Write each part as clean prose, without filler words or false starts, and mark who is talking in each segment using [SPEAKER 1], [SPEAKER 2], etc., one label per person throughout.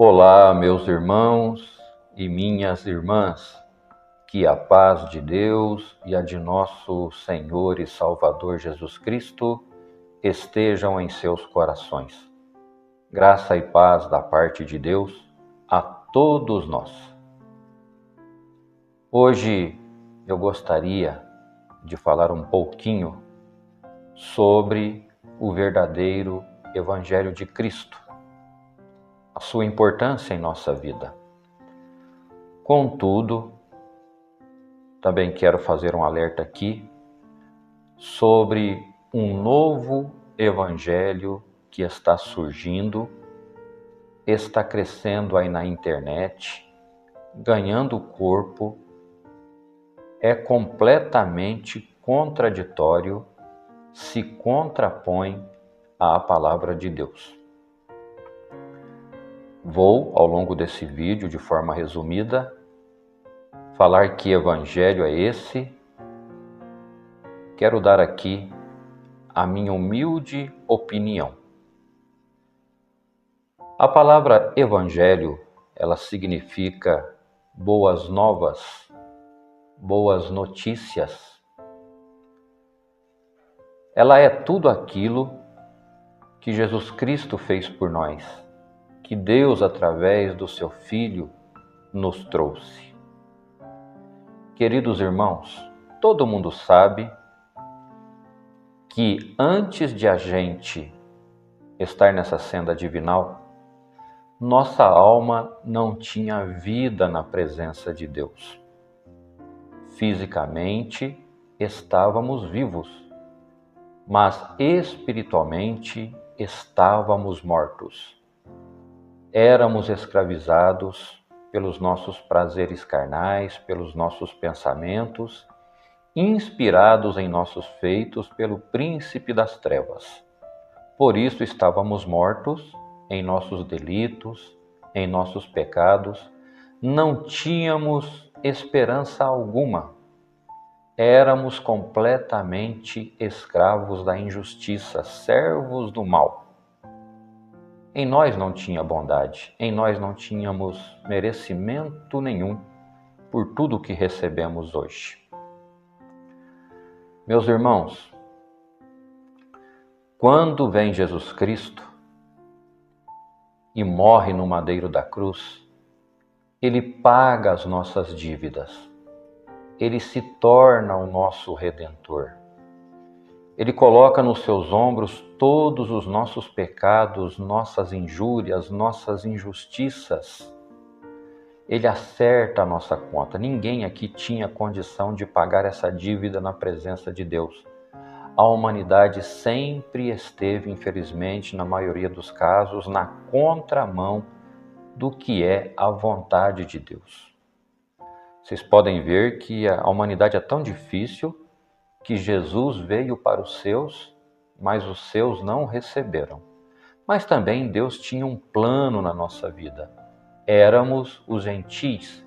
[SPEAKER 1] Olá, meus irmãos e minhas irmãs, que a paz de Deus e a de nosso Senhor e Salvador Jesus Cristo estejam em seus corações. Graça e paz da parte de Deus a todos nós. Hoje eu gostaria de falar um pouquinho sobre o verdadeiro Evangelho de Cristo, a sua importância em nossa vida. Contudo, também quero fazer um alerta aqui sobre um novo evangelho que está surgindo, está crescendo aí na internet, ganhando corpo, é completamente contraditório, se contrapõe à palavra de Deus. Vou, ao longo desse vídeo, de forma resumida, falar que evangelho é esse. Quero dar aqui a minha humilde opinião. A palavra evangelho, ela significa boas novas, boas notícias. Ela é tudo aquilo que Jesus Cristo fez por nós, que Deus, através do seu Filho, nos trouxe. Queridos irmãos, todo mundo sabe que antes de a gente estar nessa senda divinal, nossa alma não tinha vida na presença de Deus. Fisicamente estávamos vivos, mas espiritualmente estávamos mortos. Éramos escravizados pelos nossos prazeres carnais, pelos nossos pensamentos, inspirados em nossos feitos pelo príncipe das trevas. Por isso estávamos mortos em nossos delitos, em nossos pecados, não tínhamos esperança alguma. Éramos completamente escravos da injustiça, servos do mal. Em nós não tinha bondade, em nós não tínhamos merecimento nenhum por tudo que recebemos hoje. Meus irmãos, quando vem Jesus Cristo e morre no madeiro da cruz, Ele paga as nossas dívidas. Ele se torna o nosso Redentor. Ele coloca nos seus ombros todos os nossos pecados, nossas injúrias, nossas injustiças. Ele acerta a nossa conta. Ninguém aqui tinha condição de pagar essa dívida na presença de Deus. A humanidade sempre esteve, infelizmente, na maioria dos casos, na contramão do que é a vontade de Deus. Vocês podem ver que a humanidade é tão difícil que Jesus veio para os seus, mas os seus não receberam. Mas também Deus tinha um plano na nossa vida. Éramos os gentis,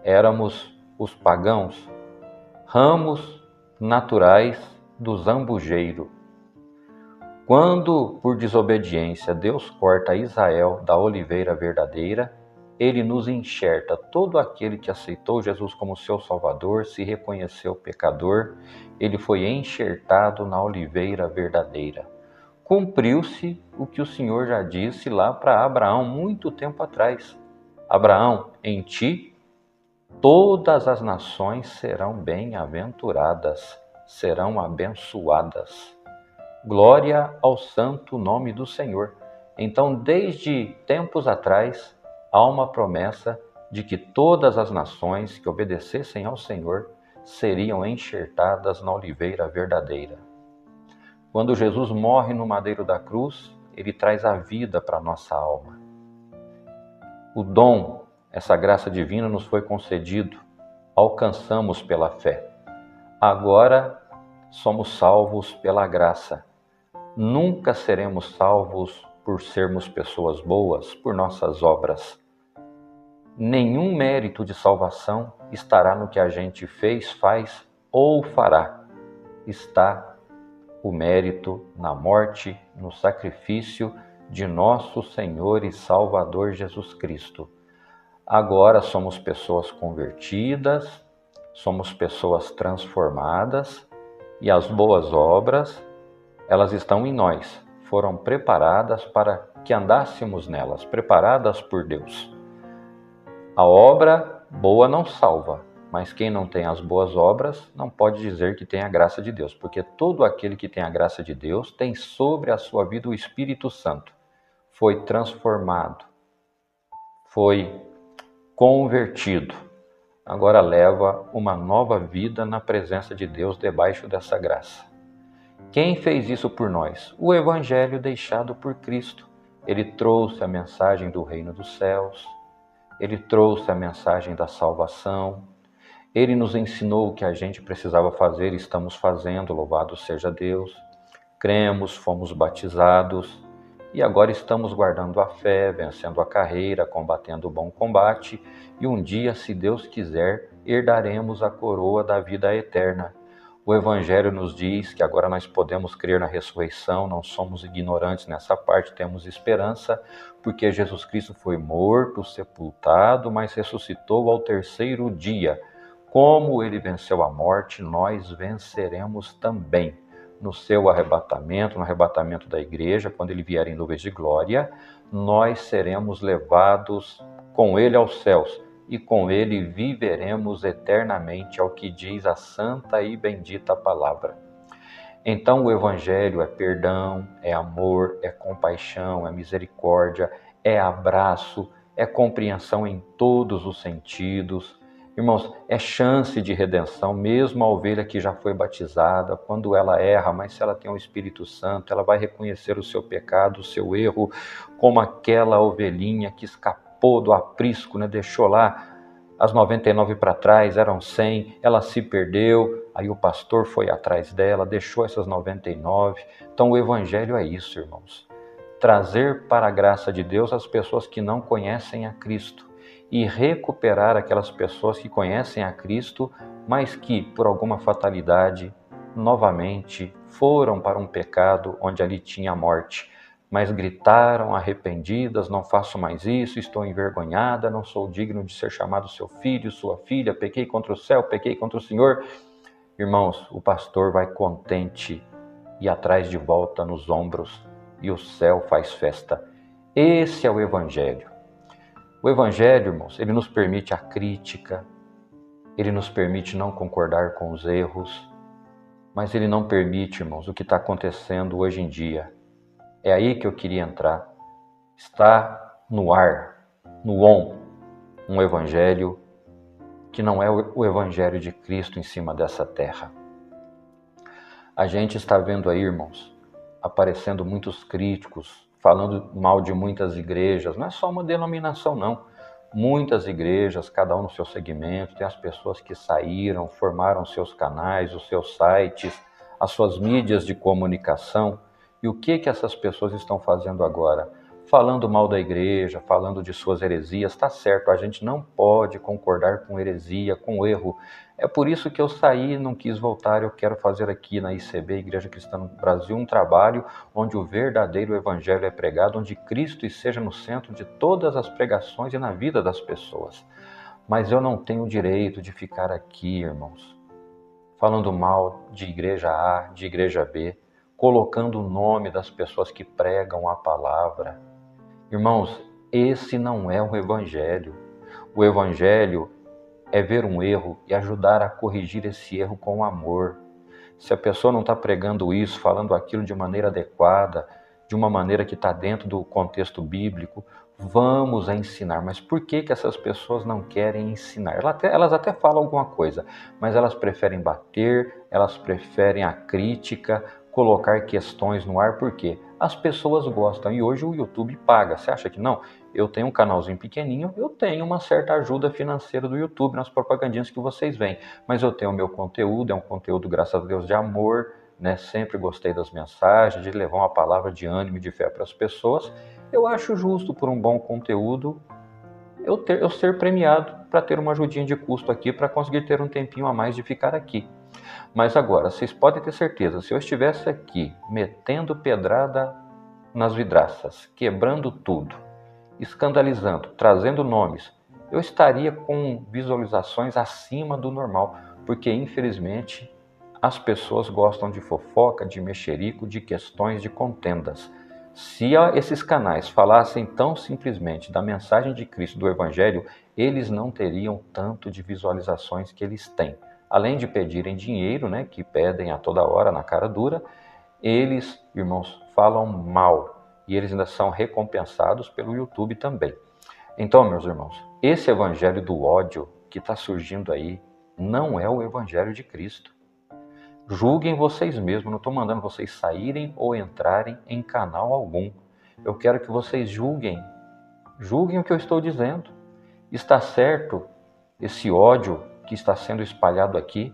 [SPEAKER 1] éramos os pagãos, ramos naturais do zambujeiro. Quando, por desobediência, Deus corta Israel da oliveira verdadeira, Ele nos enxerta. Todo aquele que aceitou Jesus como seu Salvador, se reconheceu pecador, ele foi enxertado na oliveira verdadeira. Cumpriu-se o que o Senhor já disse lá para Abraão muito tempo atrás. Abraão, em ti todas as nações serão bem-aventuradas, serão abençoadas. Glória ao santo nome do Senhor. Então, desde tempos atrás, há uma promessa de que todas as nações que obedecessem ao Senhor seriam enxertadas na oliveira verdadeira. Quando Jesus morre no madeiro da cruz, Ele traz a vida para a nossa alma. O dom, essa graça divina nos foi concedido, alcançamos pela fé. Agora somos salvos pela graça. Nunca seremos salvos por sermos pessoas boas, por nossas obras. Nenhum mérito de salvação estará no que a gente fez, faz ou fará. Está o mérito na morte, no sacrifício de nosso Senhor e Salvador Jesus Cristo. Agora somos pessoas convertidas, somos pessoas transformadas e as boas obras, elas estão em nós, foram preparadas para que andássemos nelas, preparadas por Deus. A obra boa não salva, mas quem não tem as boas obras não pode dizer que tem a graça de Deus, porque todo aquele que tem a graça de Deus tem sobre a sua vida o Espírito Santo. Foi transformado, foi convertido. Agora leva uma nova vida na presença de Deus debaixo dessa graça. Quem fez isso por nós? O Evangelho deixado por Cristo. Ele trouxe a mensagem do reino dos céus, ele trouxe a mensagem da salvação, ele nos ensinou o que a gente precisava fazer e estamos fazendo, louvado seja Deus. Cremos, fomos batizados e agora estamos guardando a fé, vencendo a carreira, combatendo o bom combate e um dia, se Deus quiser, herdaremos a coroa da vida eterna. O Evangelho nos diz que agora nós podemos crer na ressurreição, não somos ignorantes nessa parte, temos esperança, porque Jesus Cristo foi morto, sepultado, mas ressuscitou ao terceiro dia. Como ele venceu a morte, nós venceremos também. No seu arrebatamento, no arrebatamento da igreja, quando ele vier em nuvens de glória, nós seremos levados com ele aos céus e com ele viveremos eternamente, ao que diz a santa e bendita palavra. Então o Evangelho é perdão, é amor, é compaixão, é misericórdia, é abraço, é compreensão em todos os sentidos. Irmãos, é chance de redenção, mesmo a ovelha que já foi batizada, quando ela erra, mas se ela tem o Espírito Santo, ela vai reconhecer o seu pecado, o seu erro, como aquela ovelhinha que escapou do aprisco, né? Deixou lá as 99 para trás, eram 100, ela se perdeu, aí o pastor foi atrás dela, deixou essas 99. Então o Evangelho é isso, irmãos. Trazer para a graça de Deus as pessoas que não conhecem a Cristo e recuperar aquelas pessoas que conhecem a Cristo, mas que, por alguma fatalidade, novamente foram para um pecado onde ali tinha morte, mas gritaram arrependidas: não faço mais isso, estou envergonhada, não sou digno de ser chamado seu filho, sua filha, pequei contra o céu, pequei contra o Senhor. Irmãos, o pastor vai contente e atrás de volta nos ombros, e o céu faz festa. Esse é o Evangelho. O Evangelho, irmãos, ele nos permite a crítica, ele nos permite não concordar com os erros, mas ele não permite, irmãos, o que está acontecendo hoje em dia. É aí que eu queria entrar. Está no ar, no um Evangelho que não é o Evangelho de Cristo em cima dessa terra. A gente está vendo aí, irmãos, aparecendo muitos críticos, falando mal de muitas igrejas. Não é só uma denominação, não. Muitas igrejas, cada um no seu segmento, tem as pessoas que saíram, formaram seus canais, os seus sites, as suas mídias de comunicação. E o que essas pessoas estão fazendo agora? Falando mal da igreja, falando de suas heresias. Está certo, a gente não pode concordar com heresia, com erro. É por isso que eu saí e não quis voltar. Eu quero fazer aqui na ICB, Igreja Cristã no Brasil, um trabalho onde o verdadeiro evangelho é pregado, onde Cristo esteja no centro de todas as pregações e na vida das pessoas. Mas eu não tenho o direito de ficar aqui, irmãos, falando mal de igreja A, de igreja B, colocando o nome das pessoas que pregam a palavra. Irmãos, esse não é o Evangelho. O Evangelho é ver um erro e ajudar a corrigir esse erro com amor. Se a pessoa não está pregando isso, falando aquilo de maneira adequada, de uma maneira que está dentro do contexto bíblico, vamos a ensinar. Mas por que essas pessoas não querem ensinar? Elas até falam alguma coisa, mas elas preferem bater, elas preferem a crítica, colocar questões no ar. Por quê? As pessoas gostam e hoje o YouTube paga. Você acha que não? Eu tenho um canalzinho pequenininho, eu tenho uma certa ajuda financeira do YouTube nas propagandinhas que vocês veem, mas eu tenho o meu conteúdo, é um conteúdo, graças a Deus, de amor, né? Sempre gostei das mensagens, de levar uma palavra de ânimo e de fé para as pessoas. Eu acho justo, por um bom conteúdo, eu ser premiado para ter uma ajudinha de custo aqui, para conseguir ter um tempinho a mais de ficar aqui. Mas agora, vocês podem ter certeza, se eu estivesse aqui metendo pedrada nas vidraças, quebrando tudo, escandalizando, trazendo nomes, eu estaria com visualizações acima do normal, porque infelizmente as pessoas gostam de fofoca, de mexerico, de questões, de contendas. Se esses canais falassem tão simplesmente da mensagem de Cristo, do Evangelho, eles não teriam tanto de visualizações que eles têm. Além de pedirem dinheiro, né, que pedem a toda hora na cara dura, eles, irmãos, falam mal e eles ainda são recompensados pelo YouTube também. Então, meus irmãos, esse evangelho do ódio que está surgindo aí não é o evangelho de Cristo. Julguem vocês mesmos, não estou mandando vocês saírem ou entrarem em canal algum. Eu quero que vocês julguem o que eu estou dizendo. Está certo esse ódio que está sendo espalhado aqui?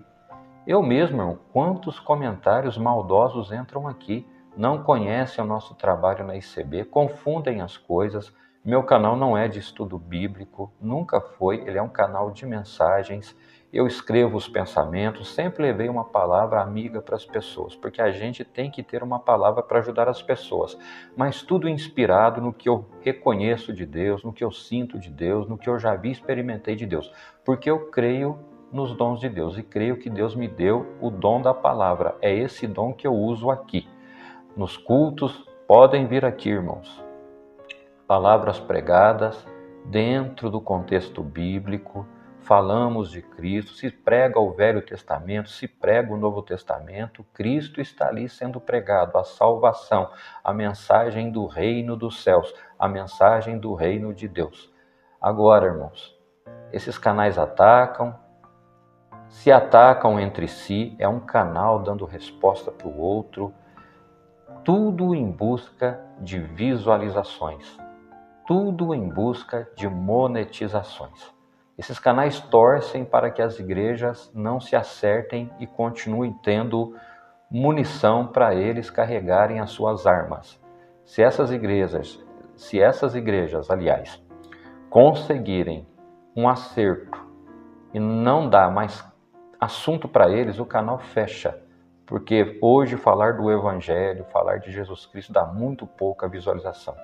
[SPEAKER 1] Eu mesmo, irmão, quantos comentários maldosos entram aqui, não conhecem o nosso trabalho na ICB, confundem as coisas. Meu canal não é de estudo bíblico, nunca foi, ele é um canal de mensagens. Eu escrevo os pensamentos, sempre levei uma palavra amiga para as pessoas, porque a gente tem que ter uma palavra para ajudar as pessoas, mas tudo inspirado no que eu reconheço de Deus, no que eu sinto de Deus, no que eu já vi e experimentei de Deus, porque eu creio nos dons de Deus e creio que Deus me deu o dom da palavra. É esse dom que eu uso aqui. Nos cultos, podem vir aqui, irmãos. Palavras pregadas dentro do contexto bíblico, falamos de Cristo, se prega o Velho Testamento, se prega o Novo Testamento, Cristo está ali sendo pregado, a salvação, a mensagem do reino dos céus, a mensagem do reino de Deus. Agora, irmãos, esses canais se atacam entre si, é um canal dando resposta para o outro, tudo em busca de visualizações, tudo em busca de monetizações. Esses canais torcem para que as igrejas não se acertem e continuem tendo munição para eles carregarem as suas armas. Se essas igrejas, aliás, conseguirem um acerto e não dá mais assunto para eles, o canal fecha. Porque hoje falar do Evangelho, falar de Jesus Cristo dá muito pouca visualização.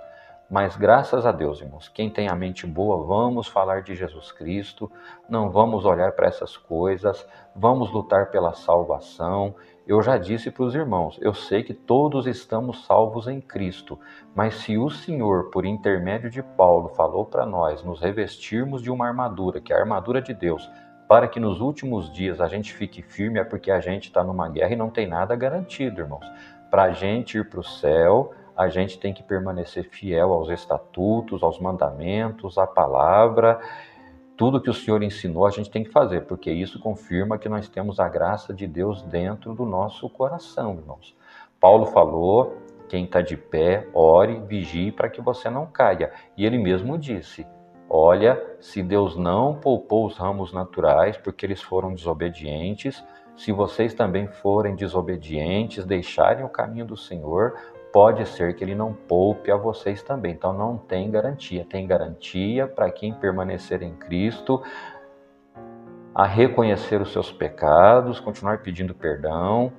[SPEAKER 1] Mas graças a Deus, irmãos, quem tem a mente boa, vamos falar de Jesus Cristo, não vamos olhar para essas coisas, vamos lutar pela salvação. Eu já disse para os irmãos, eu sei que todos estamos salvos em Cristo, mas se o Senhor, por intermédio de Paulo, falou para nós nos revestirmos de uma armadura, que é a armadura de Deus, para que nos últimos dias a gente fique firme, é porque a gente está numa guerra e não tem nada garantido, irmãos. Para a gente ir para o céu, a gente tem que permanecer fiel aos estatutos, aos mandamentos, à palavra. Tudo que o Senhor ensinou a gente tem que fazer, porque isso confirma que nós temos a graça de Deus dentro do nosso coração, irmãos. Paulo falou, quem está de pé, ore, vigie para que você não caia. E ele mesmo disse, olha, se Deus não poupou os ramos naturais porque eles foram desobedientes, se vocês também forem desobedientes, deixarem o caminho do Senhor, pode ser que ele não poupe a vocês também. Então não tem garantia. Tem garantia para quem permanecer em Cristo, a reconhecer os seus pecados, continuar pedindo perdão,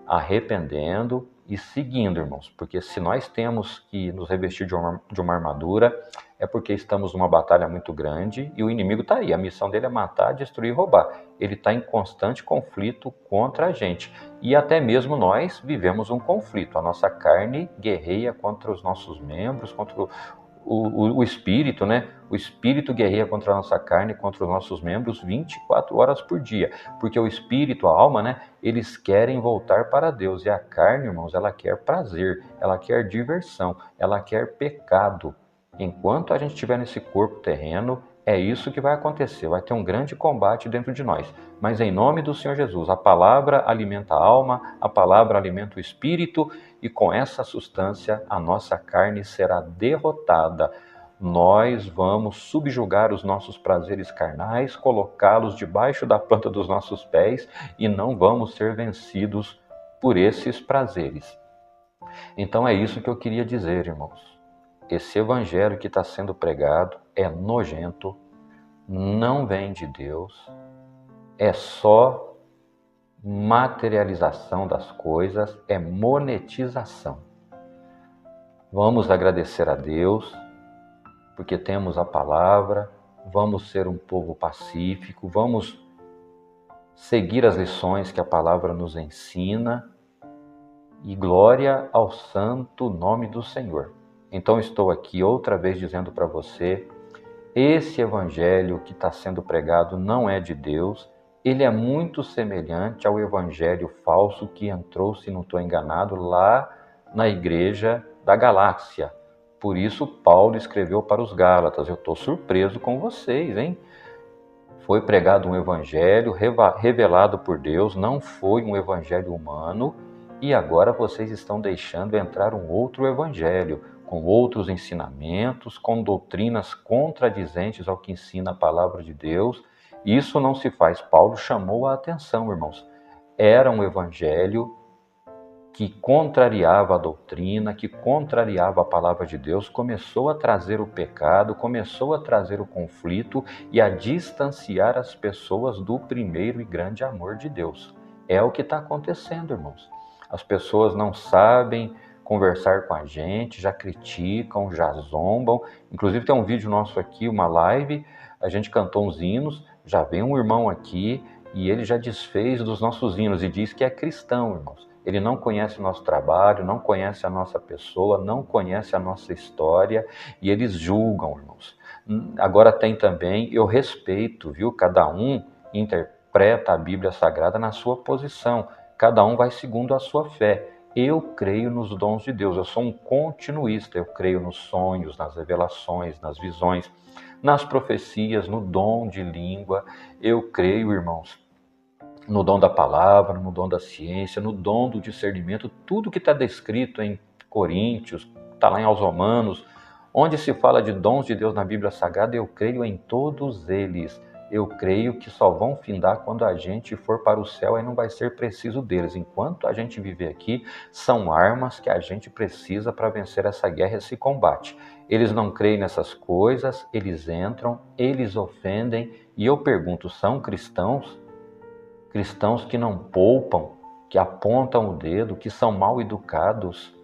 [SPEAKER 1] arrependendo e seguindo, irmãos. Porque se nós temos que nos revestir de uma armadura, é porque estamos numa batalha muito grande e o inimigo está aí. A missão dele é matar, destruir e roubar. Ele está em constante conflito contra a gente. E até mesmo nós vivemos um conflito. A nossa carne guerreia contra os nossos membros, contra o espírito, né? O espírito guerreia contra a nossa carne, contra os nossos membros 24 horas por dia. Porque o espírito, a alma, né? Eles querem voltar para Deus. E a carne, irmãos, ela quer prazer, ela quer diversão, ela quer pecado. Enquanto a gente estiver nesse corpo terreno, é isso que vai acontecer. Vai ter um grande combate dentro de nós. Mas em nome do Senhor Jesus, a palavra alimenta a alma, a palavra alimenta o espírito, e com essa substância a nossa carne será derrotada. Nós vamos subjugar os nossos prazeres carnais, colocá-los debaixo da planta dos nossos pés e não vamos ser vencidos por esses prazeres. Então é isso que eu queria dizer, irmãos. Esse evangelho que está sendo pregado é nojento, não vem de Deus, é só materialização das coisas, é monetização. Vamos agradecer a Deus, porque temos a palavra, vamos ser um povo pacífico, vamos seguir as lições que a palavra nos ensina e glória ao santo nome do Senhor. Então estou aqui outra vez dizendo para você, esse evangelho que está sendo pregado não é de Deus, ele é muito semelhante ao evangelho falso que entrou, se não estou enganado, lá na igreja da Galáxia. Por isso Paulo escreveu para os Gálatas, eu estou surpreso com vocês, hein? Foi pregado um evangelho revelado por Deus, não foi um evangelho humano, e agora vocês estão deixando entrar um outro evangelho, com outros ensinamentos, com doutrinas contradizentes ao que ensina a palavra de Deus. Isso não se faz. Paulo chamou a atenção, irmãos. Era um evangelho que contrariava a doutrina, que contrariava a palavra de Deus, começou a trazer o pecado, começou a trazer o conflito e a distanciar as pessoas do primeiro e grande amor de Deus. É o que está acontecendo, irmãos. As pessoas não sabem conversar com a gente, já criticam, já zombam. Inclusive tem um vídeo nosso aqui, uma live, a gente cantou uns hinos, já vem um irmão aqui e ele já desfez dos nossos hinos e diz que é cristão, irmãos. Ele não conhece o nosso trabalho, não conhece a nossa pessoa, não conhece a nossa história e eles julgam, irmãos. Agora tem também, eu respeito, viu? Cada um interpreta a Bíblia Sagrada na sua posição. Cada um vai segundo a sua fé. Eu creio nos dons de Deus, eu sou um continuista, eu creio nos sonhos, nas revelações, nas visões, nas profecias, no dom de língua. Eu creio, irmãos, no dom da palavra, no dom da ciência, no dom do discernimento, tudo que está descrito em Coríntios, está lá em aos Romanos, onde se fala de dons de Deus na Bíblia Sagrada, eu creio em todos eles. Eu creio que só vão findar quando a gente for para o céu, aí não vai ser preciso deles. Enquanto a gente viver aqui, são armas que a gente precisa para vencer essa guerra, esse combate. Eles não creem nessas coisas, eles entram, eles ofendem, e eu pergunto, são cristãos? Cristãos que não poupam, que apontam o dedo, que são mal educados,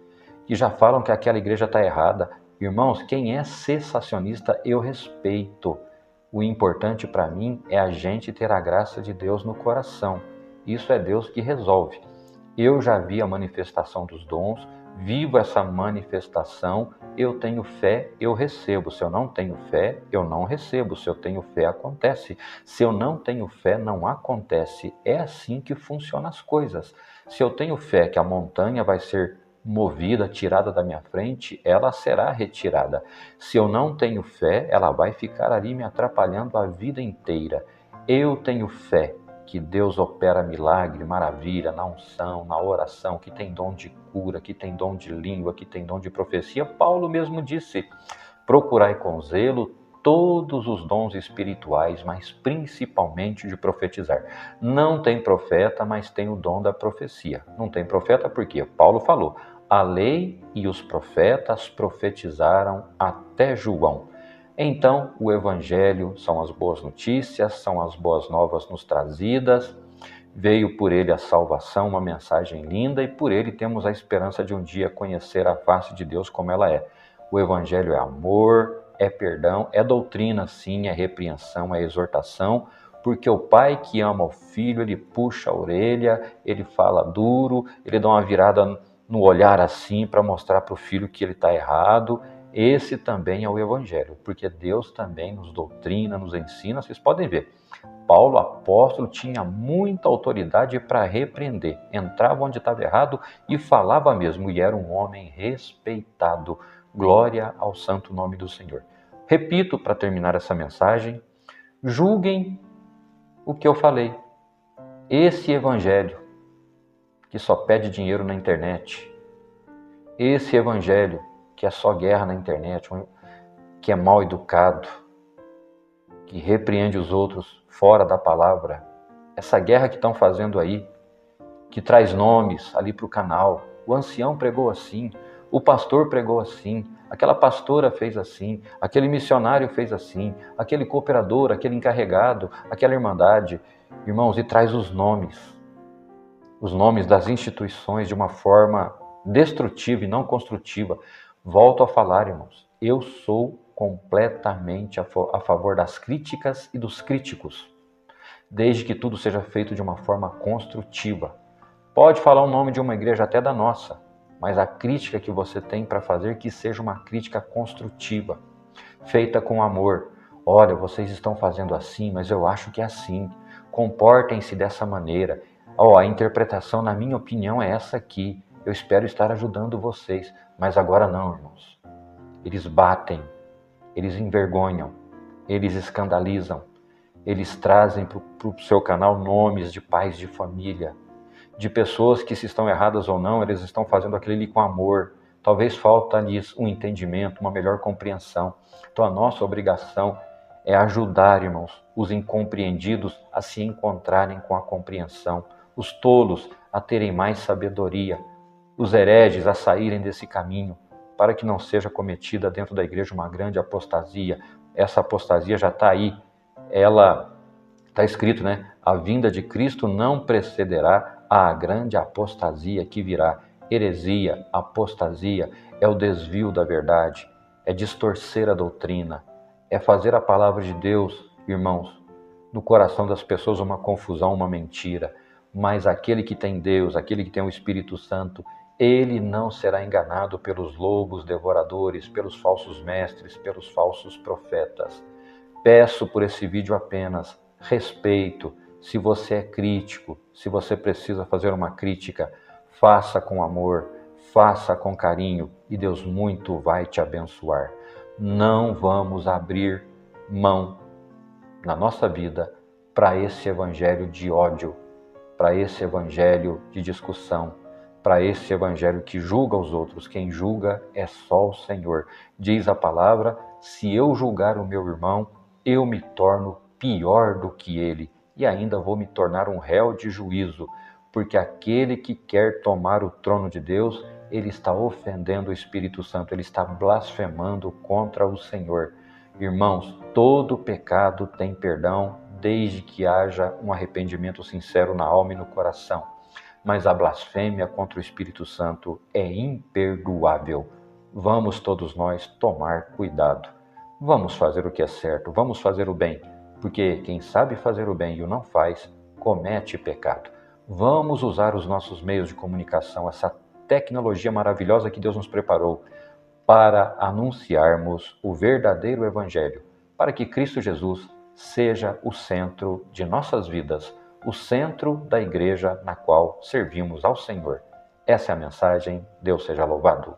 [SPEAKER 1] que já falam que aquela igreja está errada. Irmãos, quem é cessacionista, eu respeito. O importante para mim é a gente ter a graça de Deus no coração. Isso é Deus que resolve. Eu já vi a manifestação dos dons, vivo essa manifestação, eu tenho fé, eu recebo. Se eu não tenho fé, eu não recebo. Se eu tenho fé, acontece. Se eu não tenho fé, não acontece. É assim que funcionam as coisas. Se eu tenho fé que a montanha vai ser movida, tirada da minha frente, ela será retirada. Se eu não tenho fé, ela vai ficar ali me atrapalhando a vida inteira. Eu tenho fé que Deus opera milagre, maravilha, na unção, na oração, que tem dom de cura, que tem dom de língua, que tem dom de profecia. Paulo mesmo disse, procurai com zelo todos os dons espirituais, mas principalmente de profetizar. Não tem profeta, mas tem o dom da profecia. Não tem profeta porque Paulo falou, a lei e os profetas profetizaram até João. Então, o Evangelho são as boas notícias, são as boas novas nos trazidas, veio por ele a salvação, uma mensagem linda, e por ele temos a esperança de um dia conhecer a face de Deus como ela é. O Evangelho é amor, é perdão, é doutrina sim, é repreensão, é exortação, porque o pai que ama o filho, ele puxa a orelha, ele fala duro, ele dá uma virada no olhar assim para mostrar para o filho que ele está errado. Esse também é o Evangelho, porque Deus também nos doutrina, nos ensina. Vocês podem ver, Paulo, apóstolo, tinha muita autoridade para repreender. Entrava onde estava errado e falava mesmo, e era um homem respeitado. Glória ao santo nome do Senhor. Repito para terminar essa mensagem, julguem o que eu falei. Esse Evangelho que só pede dinheiro na internet, esse Evangelho que é só guerra na internet, que é mal educado, que repreende os outros fora da palavra, essa guerra que estão fazendo aí, que traz nomes ali para o canal, o ancião pregou assim, o pastor pregou assim, aquela pastora fez assim, aquele missionário fez assim, aquele cooperador, aquele encarregado, aquela irmandade, irmãos, e traz os nomes das instituições de uma forma destrutiva e não construtiva. Volto a falar, irmãos, eu sou completamente a favor das críticas e dos críticos, desde que tudo seja feito de uma forma construtiva. Pode falar o nome de uma igreja, até da nossa, mas a crítica que você tem para fazer que seja uma crítica construtiva, feita com amor. Olha, vocês estão fazendo assim, mas eu acho que é assim. Comportem-se dessa maneira. A interpretação, na minha opinião, é essa aqui. Eu espero estar ajudando vocês, mas agora não, irmãos. Eles batem, eles envergonham, eles escandalizam, eles trazem para o seu canal nomes de pais de família, de pessoas que, se estão erradas ou não, eles estão fazendo aquilo ali com amor. Talvez falta-lhes um entendimento, uma melhor compreensão. Então a nossa obrigação é ajudar, irmãos, os incompreendidos a se encontrarem com a compreensão, os tolos a terem mais sabedoria, os hereges a saírem desse caminho, para que não seja cometida dentro da igreja uma grande apostasia. Essa apostasia já está aí, ela está escrito, né? A vinda de Cristo não precederá a grande apostasia que virá. Heresia, apostasia, é o desvio da verdade, é distorcer a doutrina, é fazer a palavra de Deus, irmãos, no coração das pessoas uma confusão, uma mentira. Mas aquele que tem Deus, aquele que tem o Espírito Santo, ele não será enganado pelos lobos devoradores, pelos falsos mestres, pelos falsos profetas. Peço por esse vídeo apenas respeito. Se você é crítico, se você precisa fazer uma crítica, faça com amor, faça com carinho e Deus muito vai te abençoar. Não vamos abrir mão na nossa vida para esse evangelho de ódio, para esse evangelho de discussão, para esse evangelho que julga os outros. Quem julga é só o Senhor. Diz a palavra: se eu julgar o meu irmão, eu me torno pior do que ele e ainda vou me tornar um réu de juízo, porque aquele que quer tomar o trono de Deus, ele está ofendendo o Espírito Santo, ele está blasfemando contra o Senhor. Irmãos, todo pecado tem perdão, desde que haja um arrependimento sincero na alma e no coração. Mas a blasfêmia contra o Espírito Santo é imperdoável. Vamos todos nós tomar cuidado. Vamos fazer o que é certo, vamos fazer o bem, porque quem sabe fazer o bem e o não faz, comete pecado. Vamos usar os nossos meios de comunicação, essa tecnologia maravilhosa que Deus nos preparou, para anunciarmos o verdadeiro Evangelho, para que Cristo Jesus seja o centro de nossas vidas, o centro da igreja na qual servimos ao Senhor. Essa é a mensagem. Deus seja louvado.